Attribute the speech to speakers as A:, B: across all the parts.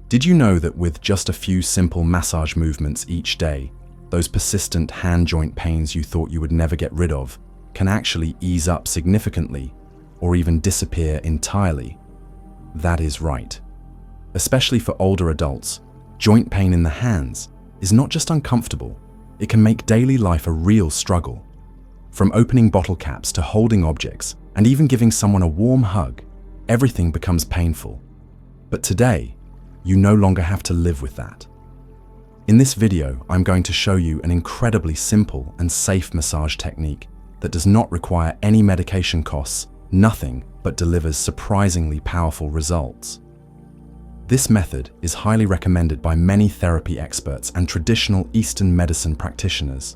A: Did you know that with just a few simple massage movements each day, those persistent hand joint pains you thought you would never get rid of can actually ease up significantly or even disappear entirely? That is right. Especially for older adults, joint pain in the hands is not just uncomfortable, it can make daily life a real struggle. From opening bottle caps to holding objects and even giving someone a warm hug, everything becomes painful. But today, you no longer have to live with that. In this video, I'm going to show you an incredibly simple and safe massage technique that does not require any medication costs, nothing, but delivers surprisingly powerful results. This method is highly recommended by many therapy experts and traditional Eastern medicine practitioners.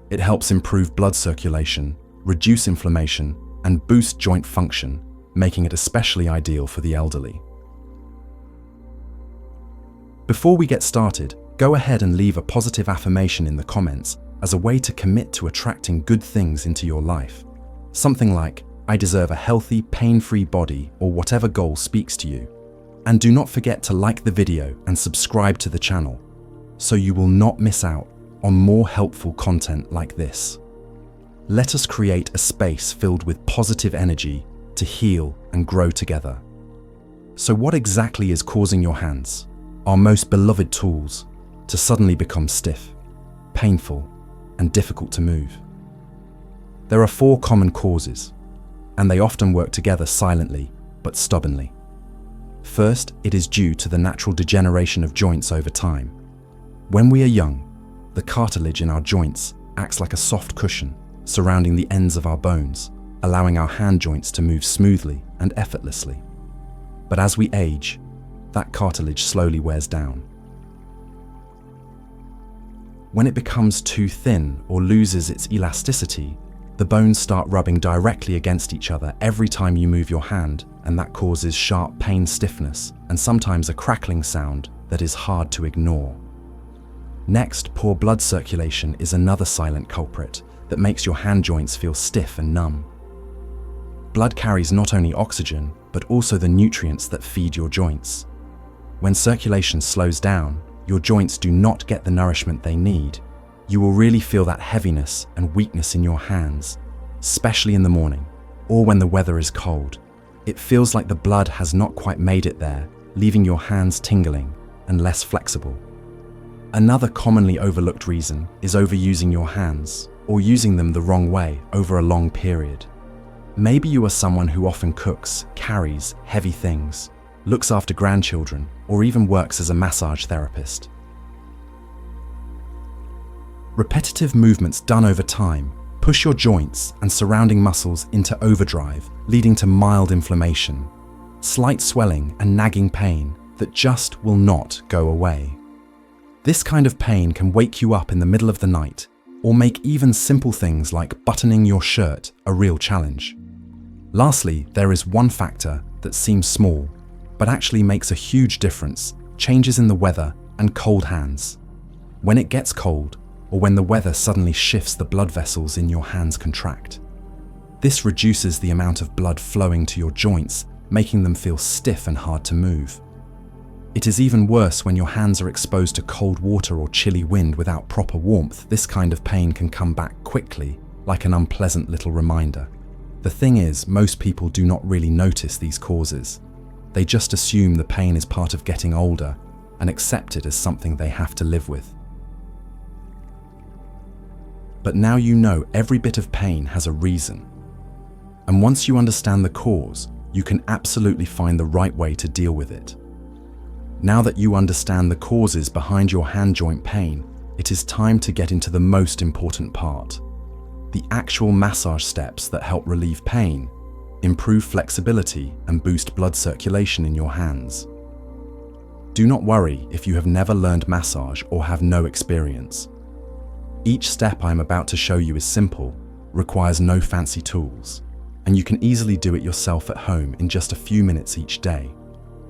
A: It helps improve blood circulation, reduce inflammation, and boost joint function, making it especially ideal for the elderly. Before we get started, go ahead and leave a positive affirmation in the comments as a way to commit to attracting good things into your life. Something like, "I deserve a healthy, pain-free body," or whatever goal speaks to you. And do not forget to like the video and subscribe to the channel, so you will not miss out on more helpful content like this. Let us create a space filled with positive energy to heal and grow together. So what exactly is causing your hands, our most beloved tools, to suddenly become stiff, painful, and difficult to move? There are 4 common causes, and they often work together silently but stubbornly. First, it is due to the natural degeneration of joints over time. When we are young, the cartilage in our joints acts like a soft cushion surrounding the ends of our bones, allowing our hand joints to move smoothly and effortlessly. But as we age, that cartilage slowly wears down. When it becomes too thin or loses its elasticity, the bones start rubbing directly against each other every time you move your hand, and that causes sharp pain, stiffness, and sometimes a crackling sound that is hard to ignore. Next, poor blood circulation is another silent culprit that makes your hand joints feel stiff and numb. Blood carries not only oxygen, but also the nutrients that feed your joints. When circulation slows down, your joints do not get the nourishment they need. You will really feel that heaviness and weakness in your hands, especially in the morning or when the weather is cold. It feels like the blood has not quite made it there, leaving your hands tingling and less flexible. Another commonly overlooked reason is overusing your hands or using them the wrong way over a long period. Maybe you are someone who often cooks, carries heavy things, looks after grandchildren, or even works as a massage therapist. Repetitive movements done over time push your joints and surrounding muscles into overdrive, leading to mild inflammation, slight swelling and nagging pain that just will not go away. This kind of pain can wake you up in the middle of the night or make even simple things like buttoning your shirt a real challenge. Lastly, there is one factor that seems small, but actually makes a huge difference: changes in the weather and cold hands. When it gets cold, or when the weather suddenly shifts, the blood vessels in your hands contract. This reduces the amount of blood flowing to your joints, making them feel stiff and hard to move. It is even worse when your hands are exposed to cold water or chilly wind without proper warmth. This kind of pain can come back quickly, like an unpleasant little reminder. The thing is, most people do not really notice these causes. They just assume the pain is part of getting older and accept it as something they have to live with. But now you know every bit of pain has a reason. And once you understand the cause, you can absolutely find the right way to deal with it. Now that you understand the causes behind your hand joint pain, it is time to get into the most important part: the actual massage steps that help relieve pain, improve flexibility, and boost blood circulation in your hands. Do not worry if you have never learned massage or have no experience. Each step I'm about to show you is simple, requires no fancy tools, and you can easily do it yourself at home in just a few minutes each day.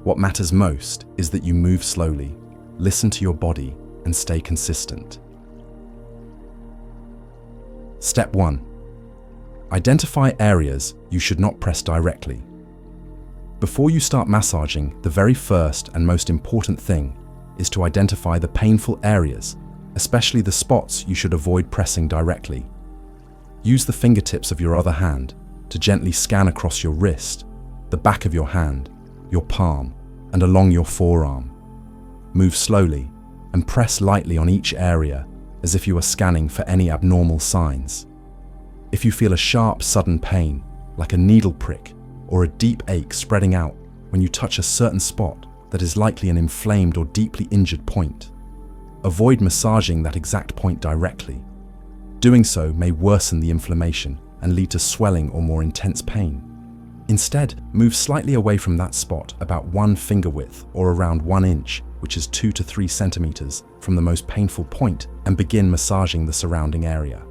A: What matters most is that you move slowly, listen to your body, and stay consistent. Step 1. Identify areas you should not press directly. Before you start massaging, the very first and most important thing is to identify the painful areas, especially the spots you should avoid pressing directly. Use the fingertips of your other hand to gently scan across your wrist, the back of your hand, your palm, and along your forearm. Move slowly and press lightly on each area as if you are scanning for any abnormal signs. If you feel a sharp, sudden pain, like a needle prick or a deep ache spreading out when you touch a certain spot that is likely an inflamed or deeply injured point, avoid massaging that exact point directly. Doing so may worsen the inflammation and lead to swelling or more intense pain. Instead, move slightly away from that spot about 1 finger width or around 1 inch, which is 2 to 3 centimeters from the most painful point, and begin massaging the surrounding area.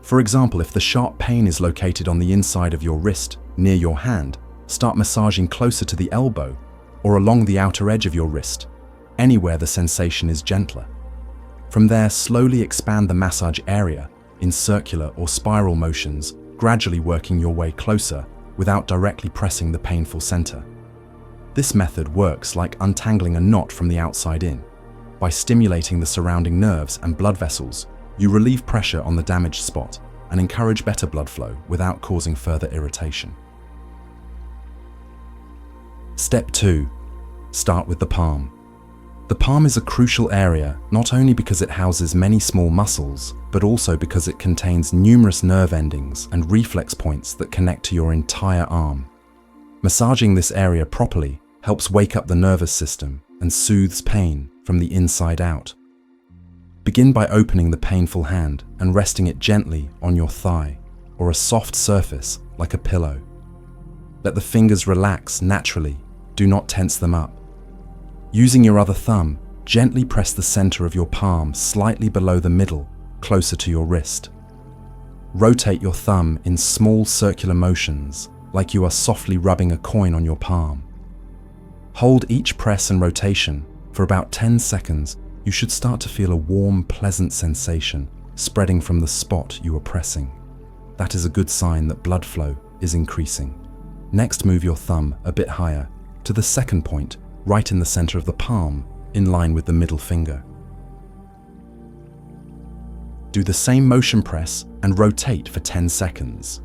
A: For example, if the sharp pain is located on the inside of your wrist near your hand, start massaging closer to the elbow or along the outer edge of your wrist, anywhere the sensation is gentler. From there, slowly expand the massage area in circular or spiral motions, gradually working your way closer without directly pressing the painful center. This method works like untangling a knot from the outside in. By stimulating the surrounding nerves and blood vessels, you relieve pressure on the damaged spot and encourage better blood flow without causing further irritation. Step 2. Start with the palm. The palm is a crucial area not only because it houses many small muscles, but also because it contains numerous nerve endings and reflex points that connect to your entire arm. Massaging this area properly helps wake up the nervous system and soothes pain from the inside out. Begin by opening the painful hand and resting it gently on your thigh or a soft surface like a pillow. Let the fingers relax naturally, do not tense them up. Using your other thumb, gently press the center of your palm slightly below the middle, closer to your wrist. Rotate your thumb in small circular motions, like you are softly rubbing a coin on your palm. Hold each press and rotation for about 10 seconds. You should start to feel a warm, pleasant sensation spreading from the spot you are pressing. That is a good sign that blood flow is increasing. Next, move your thumb a bit higher to the second point, right in the center of the palm, in line with the middle finger. Do the same motion press and rotate for 10 seconds.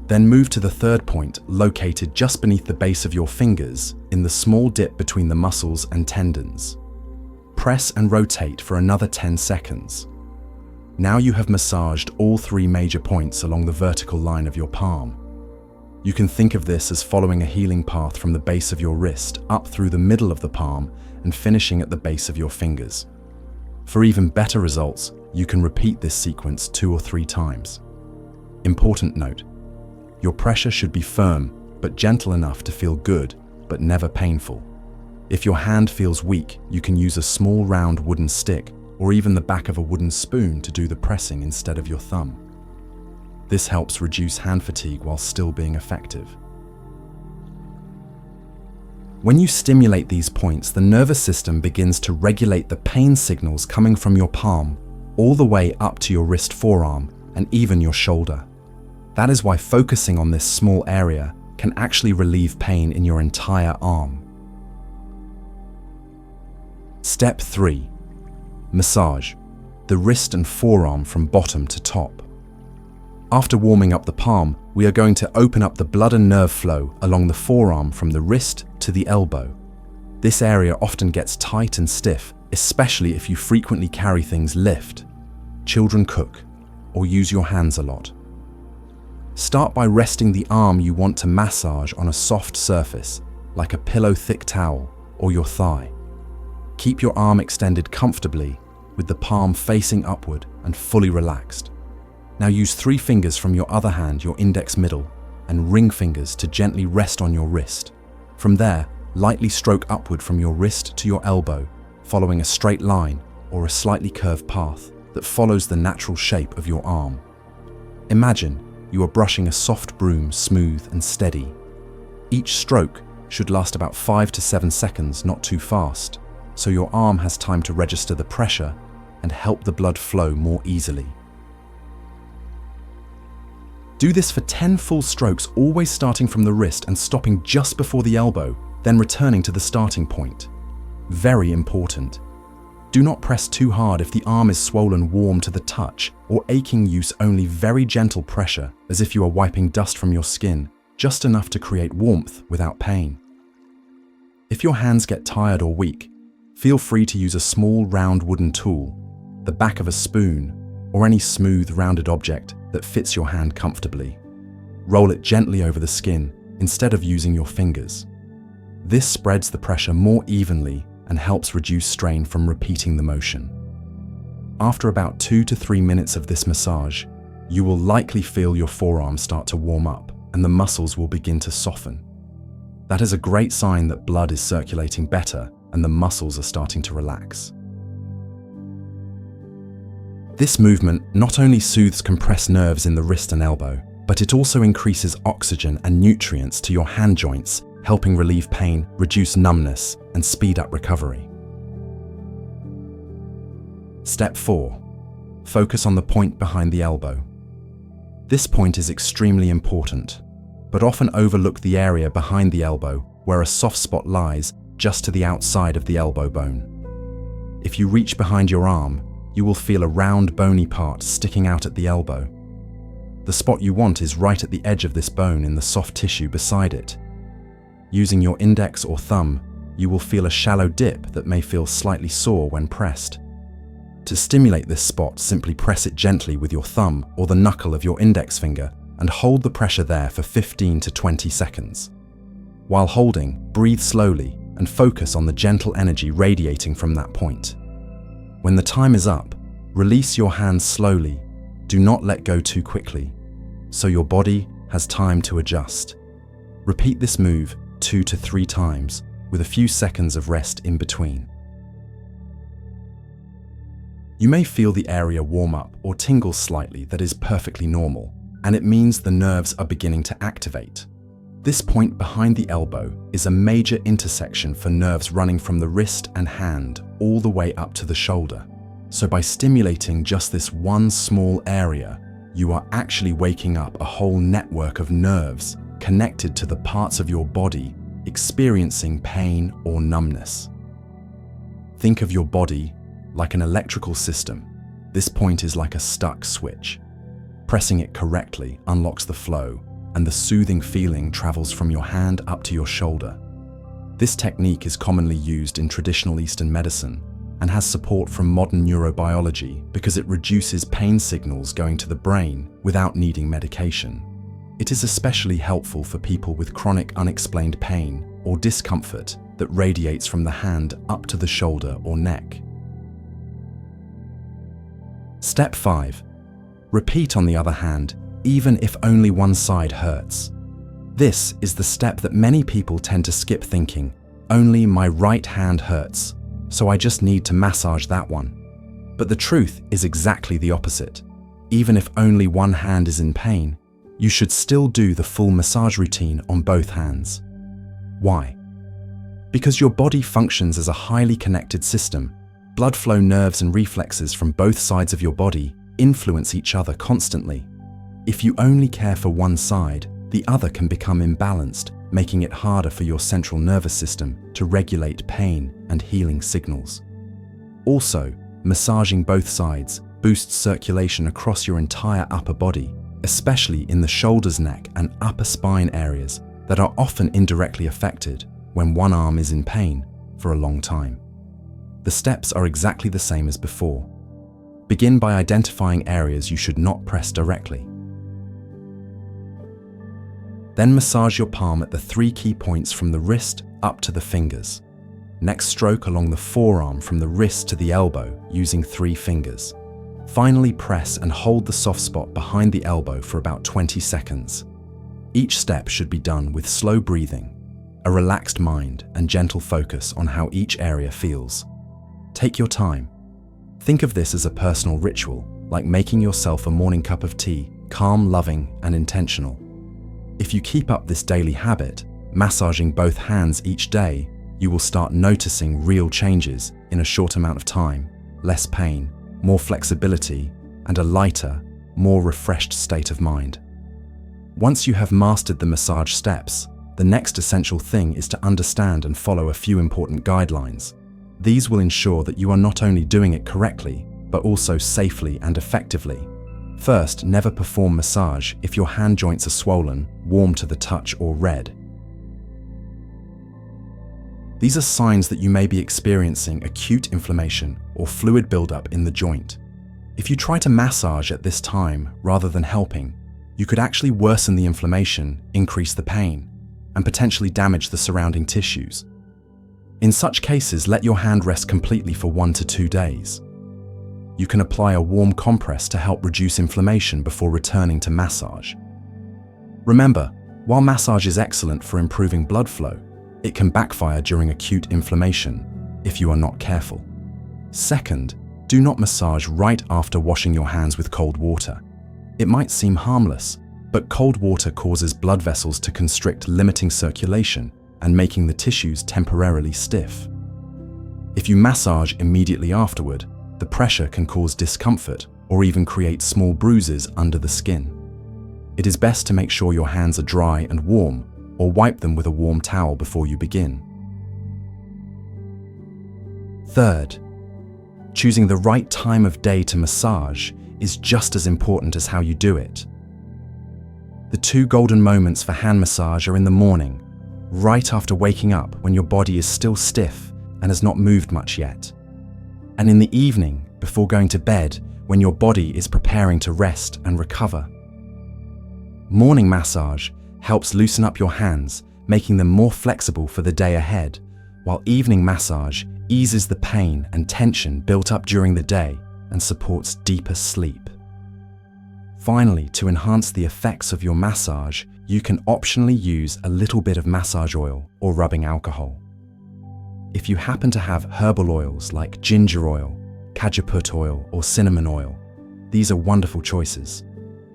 A: Then move to the third point, located just beneath the base of your fingers, in the small dip between the muscles and tendons. Press and rotate for another 10 seconds. Now you have massaged all 3 major points along the vertical line of your palm. You can think of this as following a healing path from the base of your wrist up through the middle of the palm and finishing at the base of your fingers. For even better results, you can repeat this sequence 2 or 3 times. Important note: your pressure should be firm but gentle enough to feel good but never painful. If your hand feels weak, you can use a small round wooden stick or even the back of a wooden spoon to do the pressing instead of your thumb. This helps reduce hand fatigue while still being effective. When you stimulate these points, the nervous system begins to regulate the pain signals coming from your palm all the way up to your wrist forearm and even your shoulder. That is why focusing on this small area can actually relieve pain in your entire arm. Step 3. Massage the wrist and forearm from bottom to top. After warming up the palm, we are going to open up the blood and nerve flow along the forearm from the wrist to the elbow. This area often gets tight and stiff, especially if you frequently carry things, lift, children cook, or use your hands a lot. Start by resting the arm you want to massage on a soft surface, like a pillow-thick towel or your thigh. Keep your arm extended comfortably, with the palm facing upward and fully relaxed. Now use 3 fingers from your other hand, your index, middle, and ring fingers to gently rest on your wrist. From there, lightly stroke upward from your wrist to your elbow, following a straight line or a slightly curved path that follows the natural shape of your arm. Imagine you are brushing a soft broom, smooth and steady. Each stroke should last about 5 to 7 seconds, not too fast, so your arm has time to register the pressure and help the blood flow more easily. Do this for 10 full strokes, always starting from the wrist and stopping just before the elbow, then returning to the starting point. Very important. Do not press too hard if the arm is swollen warm to the touch or aching. Use only very gentle pressure, as if you are wiping dust from your skin, just enough to create warmth without pain. If your hands get tired or weak, feel free to use a small round wooden tool, the back of a spoon, or any smooth rounded object that fits your hand comfortably. Roll it gently over the skin instead of using your fingers. This spreads the pressure more evenly and helps reduce strain from repeating the motion. After about 2 to 3 minutes of this massage, you will likely feel your forearms start to warm up and the muscles will begin to soften. That is a great sign that blood is circulating better and the muscles are starting to relax. This movement not only soothes compressed nerves in the wrist and elbow, but it also increases oxygen and nutrients to your hand joints, helping relieve pain, reduce numbness, and speed up recovery. Step 4. Focus on the point behind the elbow. This point is extremely important, but often overlook the area behind the elbow where a soft spot lies just to the outside of the elbow bone. If you reach behind your arm, you will feel a round bony part sticking out at the elbow. The spot you want is right at the edge of this bone in the soft tissue beside it. Using your index or thumb, you will feel a shallow dip that may feel slightly sore when pressed. To stimulate this spot, simply press it gently with your thumb or the knuckle of your index finger and hold the pressure there for 15 to 20 seconds. While holding, breathe slowly and focus on the gentle energy radiating from that point. When the time is up, release your hands slowly. Do not let go too quickly, so your body has time to adjust. Repeat this move 2 to 3 times, with a few seconds of rest in between. You may feel the area warm up or tingle slightly. That is perfectly normal, and it means the nerves are beginning to activate. This point behind the elbow is a major intersection for nerves running from the wrist and hand all the way up to the shoulder. So by stimulating just this one small area, you are actually waking up a whole network of nerves connected to the parts of your body experiencing pain or numbness. Think of your body like an electrical system. This point is like a stuck switch. Pressing it correctly unlocks the flow, and the soothing feeling travels from your hand up to your shoulder. This technique is commonly used in traditional Eastern medicine and has support from modern neurobiology because it reduces pain signals going to the brain without needing medication. It is especially helpful for people with chronic unexplained pain or discomfort that radiates from the hand up to the shoulder or neck. Step 5. Repeat on the other hand, even if only one side hurts. This is the step that many people tend to skip, thinking, only my right hand hurts, so I just need to massage that one. But the truth is exactly the opposite. Even if only one hand is in pain, you should still do the full massage routine on both hands. Why? Because your body functions as a highly connected system. Blood flow, nerves and reflexes from both sides of your body influence each other constantly. If you only care for one side, the other can become imbalanced, making it harder for your central nervous system to regulate pain and healing signals. Also, massaging both sides boosts circulation across your entire upper body, especially in the shoulders, neck, and upper spine areas that are often indirectly affected when one arm is in pain for a long time. The steps are exactly the same as before. Begin by identifying areas you should not press directly. Then massage your palm at the 3 key points from the wrist up to the fingers. Next, stroke along the forearm from the wrist to the elbow using 3 fingers. Finally, press and hold the soft spot behind the elbow for about 20 seconds. Each step should be done with slow breathing, a relaxed mind, and gentle focus on how each area feels. Take your time. Think of this as a personal ritual, like making yourself a morning cup of tea, calm, loving, and intentional. If you keep up this daily habit, massaging both hands each day, you will start noticing real changes in a short amount of time, less pain, more flexibility, and a lighter, more refreshed state of mind. Once you have mastered the massage steps, the next essential thing is to understand and follow a few important guidelines. These will ensure that you are not only doing it correctly, but also safely and effectively. First, never perform massage if your hand joints are swollen, warm to the touch, or red. These are signs that you may be experiencing acute inflammation or fluid buildup in the joint. If you try to massage at this time rather than helping, you could actually worsen the inflammation, increase the pain, and potentially damage the surrounding tissues. In such cases, let your hand rest completely for 1 to 2 days. You can apply a warm compress to help reduce inflammation before returning to massage. Remember, while massage is excellent for improving blood flow, it can backfire during acute inflammation if you are not careful. Second, do not massage right after washing your hands with cold water. It might seem harmless, but cold water causes blood vessels to constrict, limiting circulation and making the tissues temporarily stiff. If you massage immediately afterward, the pressure can cause discomfort or even create small bruises under the skin. It is best to make sure your hands are dry and warm, or wipe them with a warm towel before you begin. Third, choosing the right time of day to massage is just as important as how you do it. The 2 golden moments for hand massage are in the morning, right after waking up when your body is still stiff and has not moved much yet, and in the evening before going to bed when your body is preparing to rest and recover. Morning massage helps loosen up your hands, making them more flexible for the day ahead, while evening massage eases the pain and tension built up during the day and supports deeper sleep. Finally, to enhance the effects of your massage, you can optionally use a little bit of massage oil or rubbing alcohol. If you happen to have herbal oils like ginger oil, cajeput oil, or cinnamon oil, these are wonderful choices.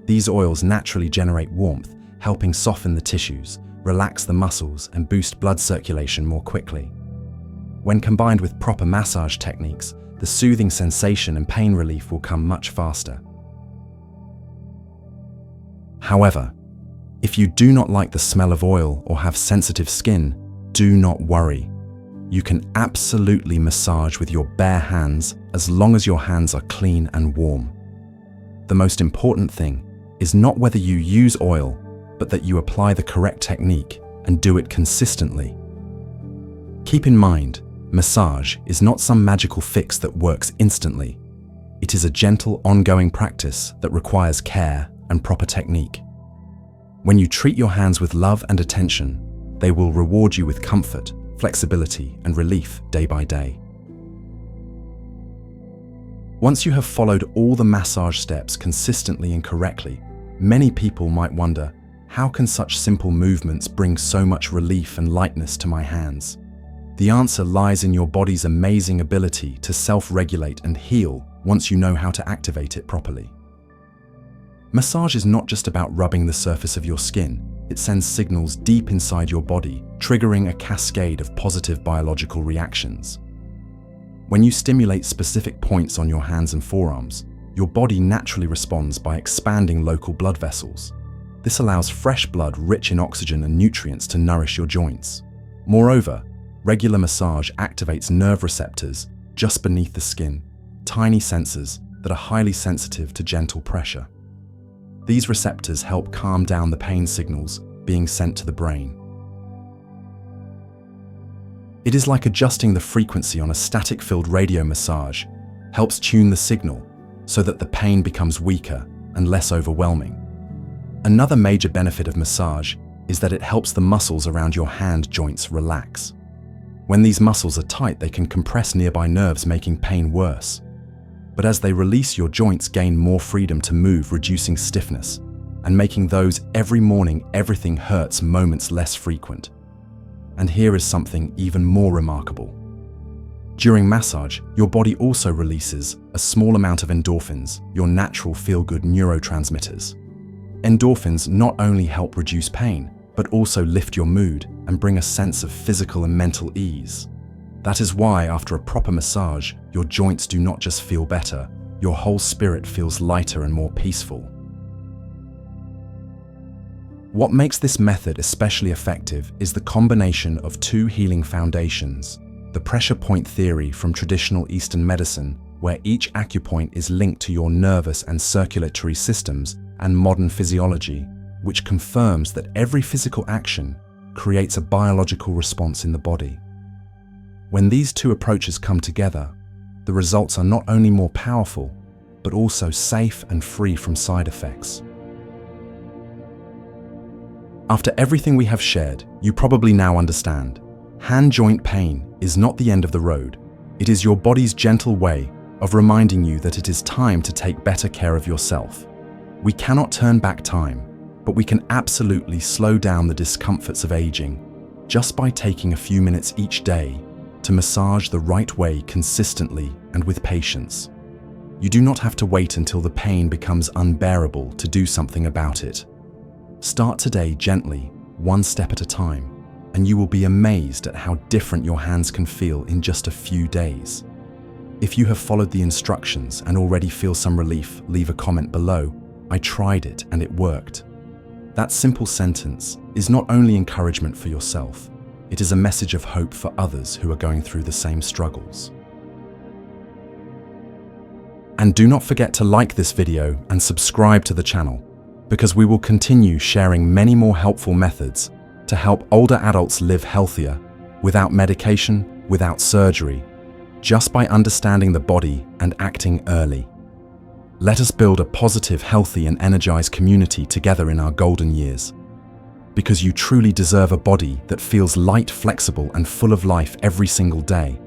A: These oils naturally generate warmth, helping soften the tissues, relax the muscles, and boost blood circulation more quickly. When combined with proper massage techniques, the soothing sensation and pain relief will come much faster. However, if you do not like the smell of oil or have sensitive skin, do not worry. You can absolutely massage with your bare hands as long as your hands are clean and warm. The most important thing is not whether you use oil, but that you apply the correct technique and do it consistently. Keep in mind, massage is not some magical fix that works instantly. It is a gentle, ongoing practice that requires care and proper technique. When you treat your hands with love and attention, they will reward you with comfort, flexibility, and relief day by day. Once you have followed all the massage steps consistently and correctly, many people might wonder, how can such simple movements bring so much relief and lightness to my hands? The answer lies in your body's amazing ability to self-regulate and heal once you know how to activate it properly. Massage is not just about rubbing the surface of your skin. It sends signals deep inside your body, triggering a cascade of positive biological reactions. When you stimulate specific points on your hands and forearms, your body naturally responds by expanding local blood vessels. This allows fresh blood rich in oxygen and nutrients to nourish your joints. Moreover, regular massage activates nerve receptors just beneath the skin, tiny sensors that are highly sensitive to gentle pressure. These receptors help calm down the pain signals being sent to the brain. It is like adjusting the frequency on a static-filled radio. Massage helps tune the signal so that the pain becomes weaker and less overwhelming. Another major benefit of massage is that it helps the muscles around your hand joints relax. When these muscles are tight, they can compress nearby nerves, making pain worse. But as they release, your joints gain more freedom to move, reducing stiffness and making those every morning everything hurts moments less frequent. And here is something even more remarkable. During massage, your body also releases a small amount of endorphins, your natural feel-good neurotransmitters. Endorphins not only help reduce pain, but also lift your mood and bring a sense of physical and mental ease. That is why, after a proper massage, your joints do not just feel better, your whole spirit feels lighter and more peaceful. What makes this method especially effective is the combination of two healing foundations: the pressure point theory from traditional Eastern medicine, where each acupoint is linked to your nervous and circulatory systems, and modern physiology, which confirms that every physical action creates a biological response in the body. When these two approaches come together, the results are not only more powerful, but also safe and free from side effects. After everything we have shared, you probably now understand. Hand joint pain is not the end of the road. It is your body's gentle way of reminding you that it is time to take better care of yourself. We cannot turn back time, but we can absolutely slow down the discomforts of aging just by taking a few minutes each day to massage the right way consistently and with patience. You do not have to wait until the pain becomes unbearable to do something about it. Start today gently, one step at a time, and you will be amazed at how different your hands can feel in just a few days. If you have followed the instructions and already feel some relief, leave a comment below. I tried it and it worked. That simple sentence is not only encouragement for yourself, it is a message of hope for others who are going through the same struggles. And do not forget to like this video and subscribe to the channel, because we will continue sharing many more helpful methods to help older adults live healthier, without medication, without surgery, just by understanding the body and acting early. Let us build a positive, healthy, and energized community together in our golden years. Because you truly deserve a body that feels light, flexible, and full of life every single day.